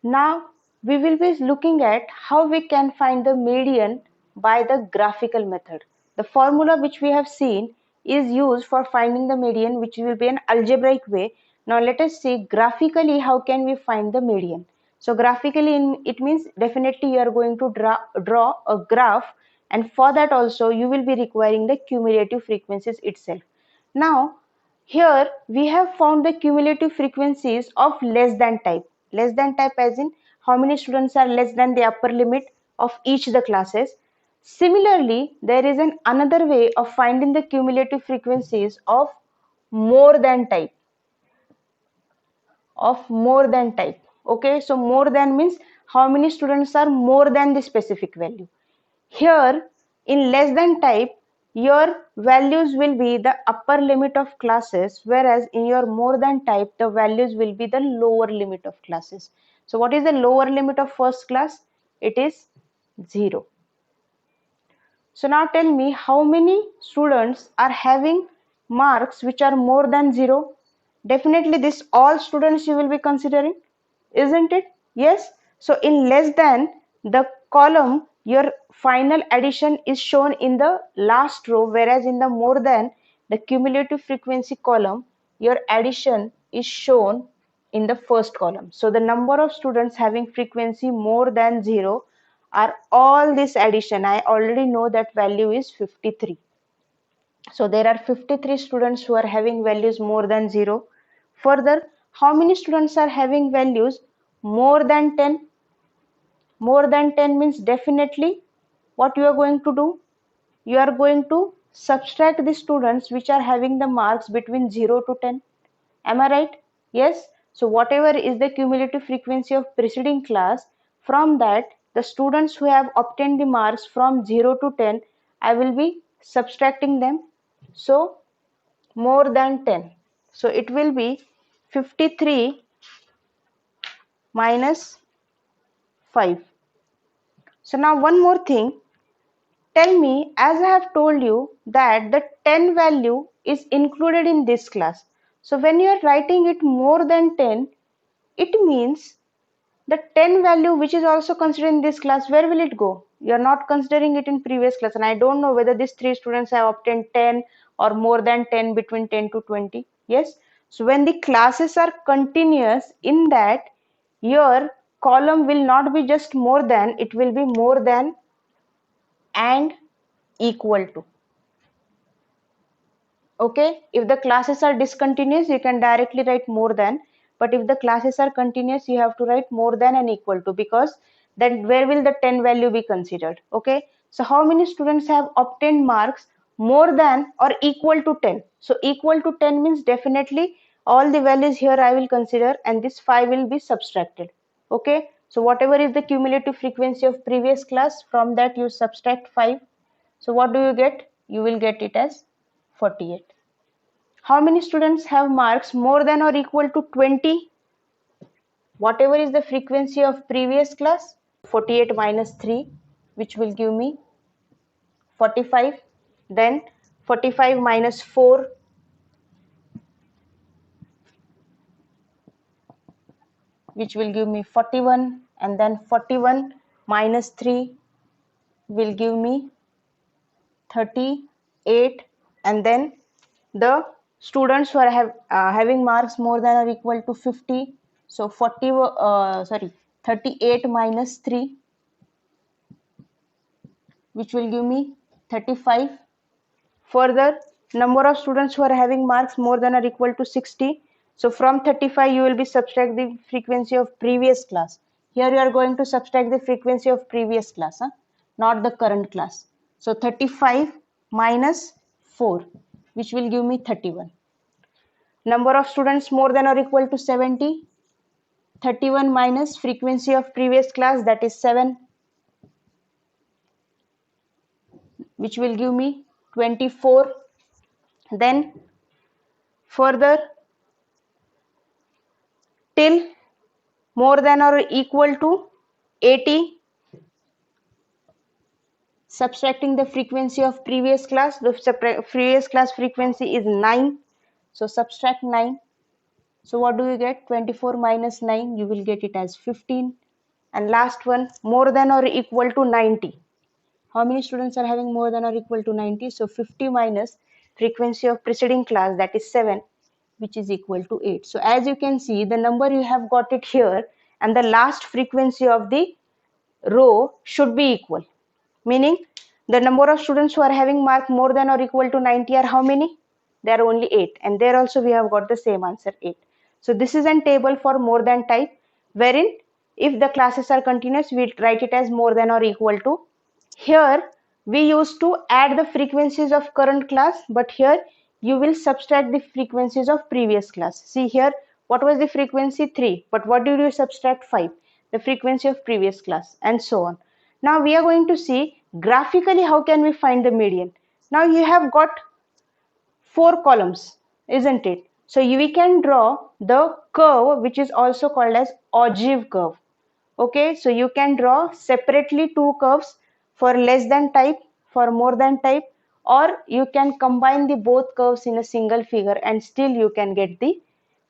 Now we will be looking at how we can find the median by the graphical method. The formula which we have seen is used for finding the median, which will be an algebraic way. Now let us see graphically how can we find the median. So graphically it means definitely you are going to draw a graph, and for that also you will be requiring the cumulative frequencies itself. Now here we have found the cumulative frequencies of less than type. Less than type as in how many students are less than the upper limit of each the classes. Similarly, there is another way of finding the cumulative frequencies of more than type. Okay, so more than means how many students are more than the specific value. Here in less than type, your values will be the upper limit of classes, whereas in your more than type, the values will be the lower limit of classes. So what is the lower limit of first class? It is 0. So now tell me how many students are having marks which are more than 0? Definitely this all students you will be considering, isn't it? Yes. So in less than the column, your final addition is shown in the last row, whereas in the more than the cumulative frequency column, your addition is shown in the first column. So the number of students having frequency more than 0 are all this addition. I already know that value is 53. So there are 53 students who are having values more than 0. Further, how many students are having values more than 10? More than 10 means definitely what you are going to do? You are going to subtract the students which are having the marks between 0 to 10. Am I right? Yes. So whatever is the cumulative frequency of preceding class, from that the students who have obtained the marks from 0 to 10, I will be subtracting them. So more than 10. So it will be 53 minus 5. So now one more thing. Tell me, as I have told you that the 10 value is included in this class. So when you are writing it more than 10, it means the 10 value which is also considered in this class, where will it go? You are not considering it in previous class, and I don't know whether these 3 students have obtained 10 or more than 10, between 10 to 20. Yes. So when the classes are continuous, in that your column will not be just more than, it will be more than and equal to. Okay, if the classes are discontinuous, you can directly write more than, but if the classes are continuous, you have to write more than and equal to, because then where will the 10 value be considered? Okay, so how many students have obtained marks more than or equal to 10? So equal to 10 means definitely all the values here I will consider, and this 5 will be subtracted. Okay, so whatever is the cumulative frequency of previous class, from that you subtract 5. So what do you get? You will get it as 48. How many students have marks more than or equal to 20? Whatever is the frequency of previous class, 48 minus 3, which will give me 45. Then 45 minus 4, which will give me 41. And then 41 minus 3 will give me 38. And then the students who are having marks more than or equal to 50, so 38 minus 3, which will give me 35. Further, number of students who are having marks more than or equal to 60, so from 35 you will be subtract the frequency of previous class. Here you are going to subtract the frequency of previous class, not the current class. So 35 minus 4, which will give me 31. Number of students more than or equal to 70, 31 minus frequency of previous class, that is 7, which will give me 24. Then further, till more than or equal to 80, subtracting the frequency of previous class, the previous class frequency is 9, so subtract 9. So what do you get? 24 minus 9, you will get it as 15. And last one, more than or equal to 90. How many students are having more than or equal to 90? So 50 minus frequency of preceding class, that is 7, which is equal to 8. So as you can see, the number you have got it here and the last frequency of the row should be equal. Meaning the number of students who are having mark more than or equal to 90 are how many? There are only 8. And there also we have got the same answer, 8. So this is a table for more than type, wherein if the classes are continuous, we write it as more than or equal to. Here we used to add the frequencies of current class, but here you will subtract the frequencies of previous class. See here, what was the frequency? 3. But what did you subtract? 5. The frequency of previous class, and so on. Now we are going to see graphically how can we find the median. Now you have got 4 columns, isn't it? So we can draw the curve which is also called as ogive curve. Okay, so you can draw separately 2 curves for less than type, for more than type, or you can combine the both curves in a single figure and still you can get the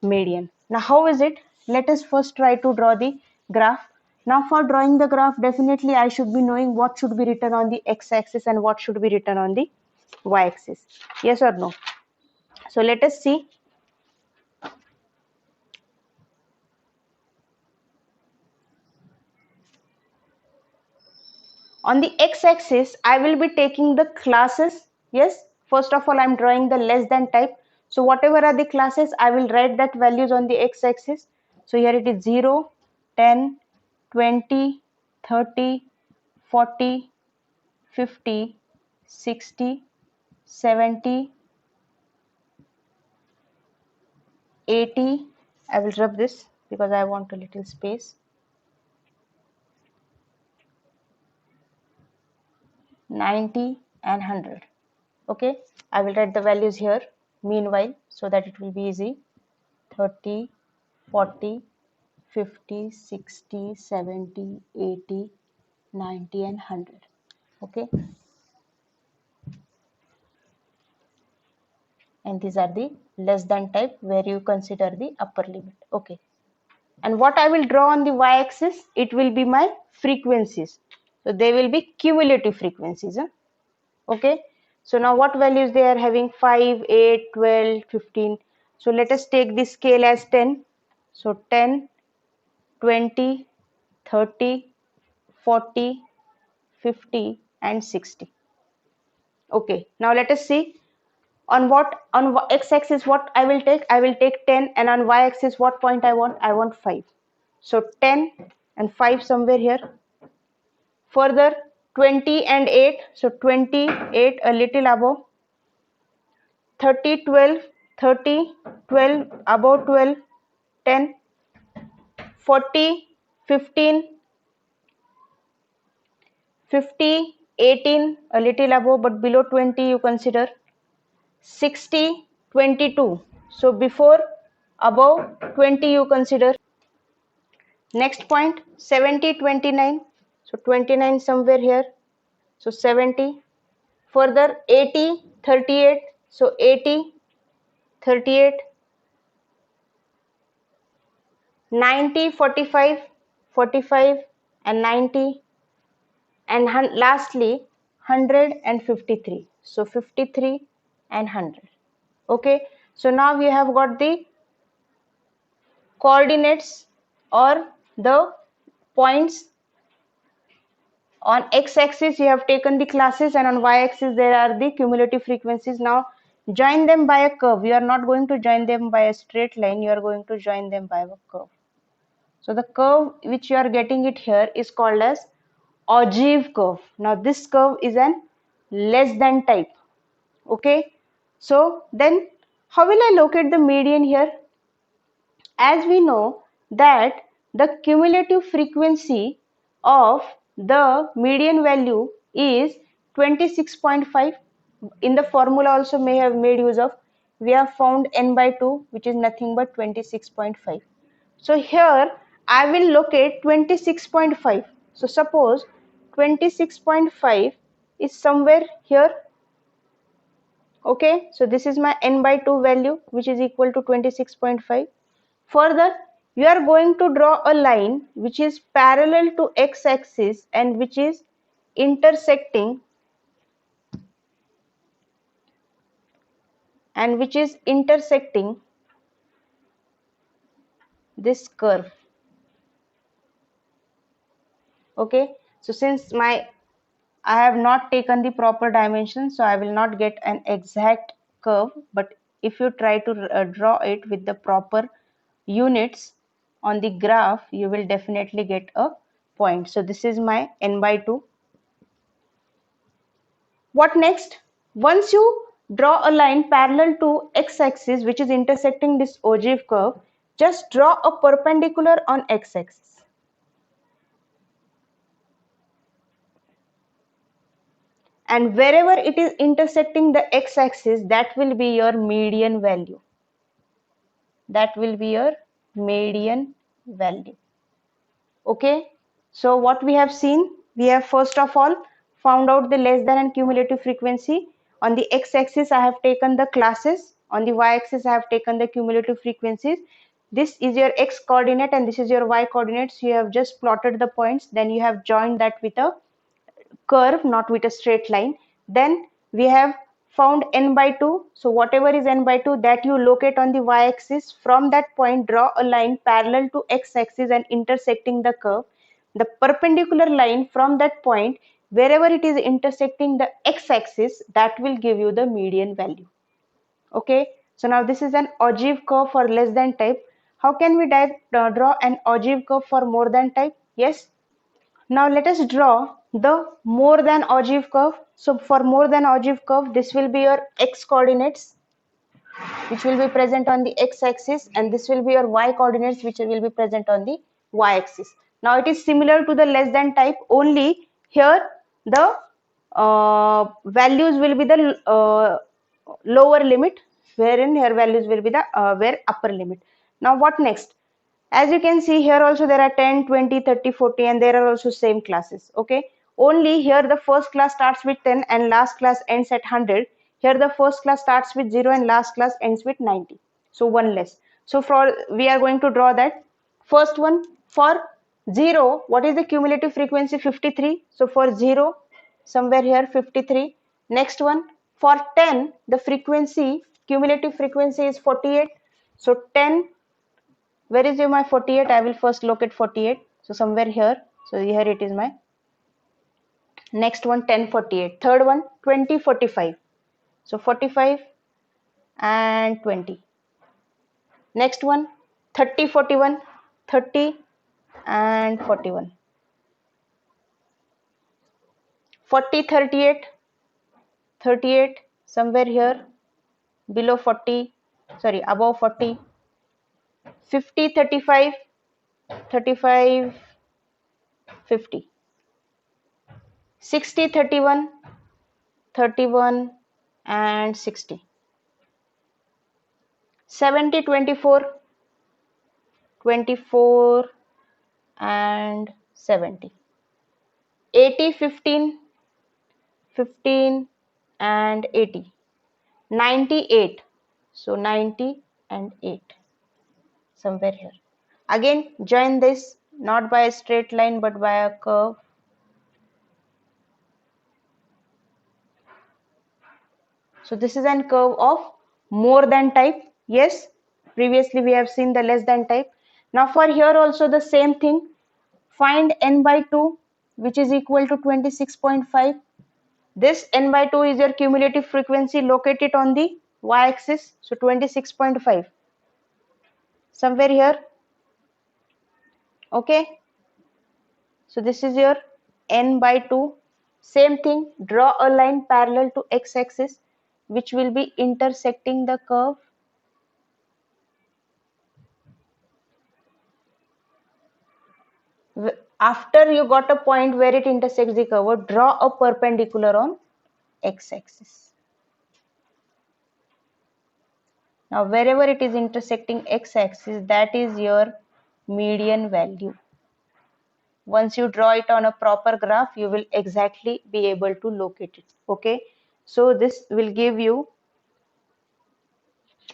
median. Now how is it? Let us first try to draw the graph. Now for drawing the graph, definitely I should be knowing what should be written on the x-axis and what should be written on the y-axis. Yes or no? So let us see. On the x-axis, I will be taking the classes. Yes, first of all, I'm drawing the less than type. So whatever are the classes, I will write that values on the x-axis. So here it is 0, 10, 20, 30, 40, 50, 60, 70, 80. I will rub this because I want a little space. 90 and 100. Okay, I will write the values here meanwhile so that it will be easy. 30, 40, 50, 60, 70, 80, 90 and 100. Okay, and these are the less than type where you consider the upper limit. Okay, and what I will draw on the y-axis, it will be my frequencies. So they will be cumulative frequencies. Okay, so now what values they are having? 5, 8, 12, 15. So let us take this scale as 10. So 10, 20, 30, 40, 50 and 60. Okay, now let us see on what, on x-axis what I will take. I will take 10, and on y-axis what point I want? I want 5. So 10 and 5 somewhere here. Further 20 and 8. So 28 a little above. 30, 12, 30, 12, above 12, 10, 40, 15, 50, 18, a little above but below 20 you consider. 60, 22. So before, above 20 you consider. Next point, 70, 29. So 29 somewhere here. So 70. Further 80, 38. So 80, 38. 90, 45, 45 and 90. And lastly 153. So 53 and 100. Okay, so now we have got the coordinates or the points. On x-axis you have taken the classes, and on y-axis there are the cumulative frequencies. Now join them by a curve. You are not going to join them by a straight line, you are going to join them by a curve. So the curve which you are getting it here is called as ogive curve. Now this curve is an less than type. Okay, so then how will I locate the median here? As we know that the cumulative frequency of the median value is 26.5. In the formula also may have made use of, we have found n by 2 which is nothing but 26.5. So here I will locate 26.5. So suppose 26.5 is somewhere here. Okay, so this is my n by 2 value which is equal to 26.5. Further, you are going to draw a line which is parallel to x-axis and which is intersecting this curve. Okay, so since I have not taken the proper dimension, so I will not get an exact curve, but if you try to draw it with the proper units on the graph, you will definitely get a point. So this is my n by 2. What next? Once you draw a line parallel to x-axis which is intersecting this ogive curve, just draw a perpendicular on x-axis. And wherever it is intersecting the x-axis, that will be your median value. That will be your median value. Okay, so what we have seen, we have first of all found out the less than and cumulative frequency. On the x-axis I have taken the classes, on the y-axis I have taken the cumulative frequencies. This is your x coordinate and this is your y coordinates. You have just plotted the points, then you have joined that with a curve, not with a straight line. Then we have found n by 2. So whatever is n by 2, that you locate on the y-axis. From that point, draw a line parallel to x-axis and intersecting the curve. The perpendicular line from that point, wherever it is intersecting the x-axis, that will give you the median value. Okay, so now this is an ogive curve for less than type. How can we draw an ogive curve for more than type? Yes. Now let us draw the more than ogive curve. So for more than ogive curve, this will be your x coordinates which will be present on the x-axis, and this will be your y coordinates which will be present on the y-axis. Now it is similar to the less than type, only here the values will be the lower limit, wherein here values will be the where upper limit. Now what next? As you can see here also there are 10, 20, 30, 40 and there are also same classes. Okay, only here the first class starts with 10 and last class ends at 100. Here the first class starts with 0 and last class ends with 90, so one less. So for we are going to draw that first one. For 0, what is the cumulative frequency? 53. So for 0, somewhere here 53. Next one, for 10, the frequency, cumulative frequency is 48. So 10, where is my 48? I will first locate 48. So somewhere here. So here it is my next one, 1048. Third one, 2045. So 45 and 20. Next one, 3041. 30 and 41. 4038. 38 somewhere here below 40, sorry, above 40. 50 35. 35 50. 60 31. 31 and 60. 70 24. 24 and 70. 80 15. 15 and 80. 98. So 90 and 8. Somewhere here. Again join this not by a straight line but by a curve. So this is an curve of more than type. Yes, previously we have seen the less than type. Now for here also the same thing. Find n by 2 which is equal to 26.5. This n by 2 is your cumulative frequency. Locate it on the y-axis. So 26.5. Somewhere here. Okay. So this is your n by 2. Same thing. Draw a line parallel to x-axis which will be intersecting the curve. After you got a point where it intersects the curve, draw a perpendicular on x-axis. Now wherever it is intersecting x-axis, that is your median value. Once you draw it on a proper graph, you will exactly be able to locate it. Okay, so this will give you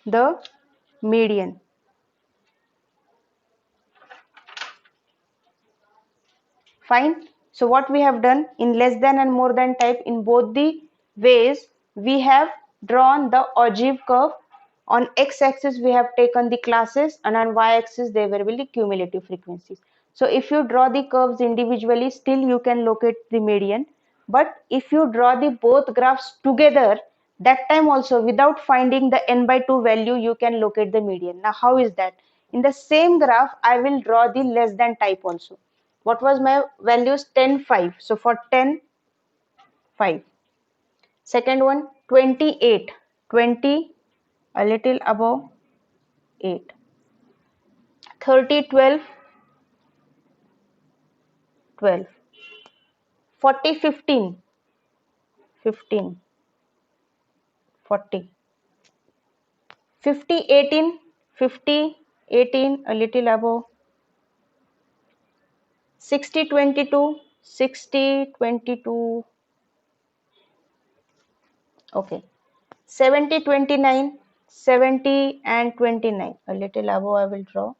the median. Fine. So what we have done in less than and more than type, in both the ways we have drawn the ogive curve. On x-axis we have taken the classes, and on y-axis they will be the cumulative frequencies. So if you draw the curves individually, still you can locate the median. But if you draw the both graphs together, that time also without finding the n by 2 value, you can locate the median. Now how is that? In the same graph I will draw the less than type also. What was my values? 10, 5. So for 10, 5. Second one, 28. 20, a little above 8. 30, 12, 12. 40, 15, 15, 40. 50, 18, 50, 18, a little above. 60, 22, 60, 22. Okay. 70, 29, 70 and 29, a little above I will draw.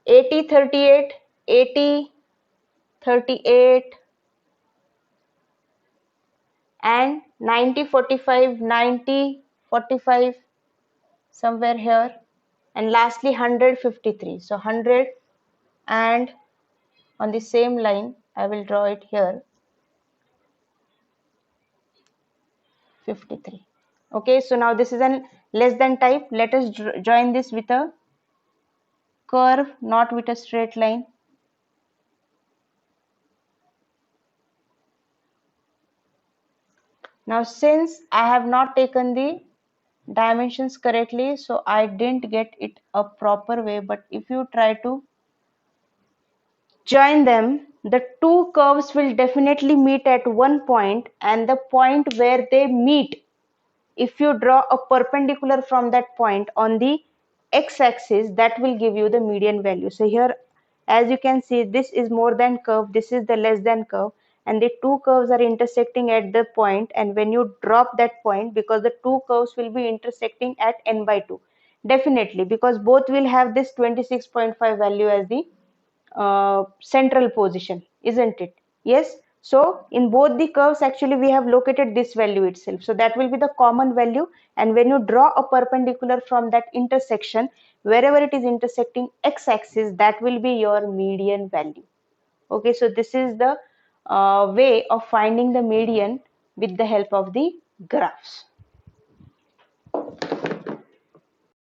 80, 38, 80, 38 and 90, 45, 90, 45 somewhere here, and lastly 153. So 100, and on the same line I will draw it here, 53. Okay, so now this is an less than type. Let us join this with a curve, not with a straight line. Now since I have not taken the dimensions correctly, so I didn't get it a proper way, but if you try to join them, the two curves will definitely meet at one point, and the point where they meet, if you draw a perpendicular from that point on the x-axis, that will give you the median value. So here, as you can see, this is more than curve, this is the less than curve, and the two curves are intersecting at the point, and when you drop that point, because the two curves will be intersecting at n by 2, definitely, because both will have this 26.5 value as the central position, isn't it? Yes. So in both the curves, actually we have located this value itself. So that will be the common value. And when you draw a perpendicular from that intersection, wherever it is intersecting x-axis, that will be your median value. Okay. So this is the way of finding the median with the help of the graphs.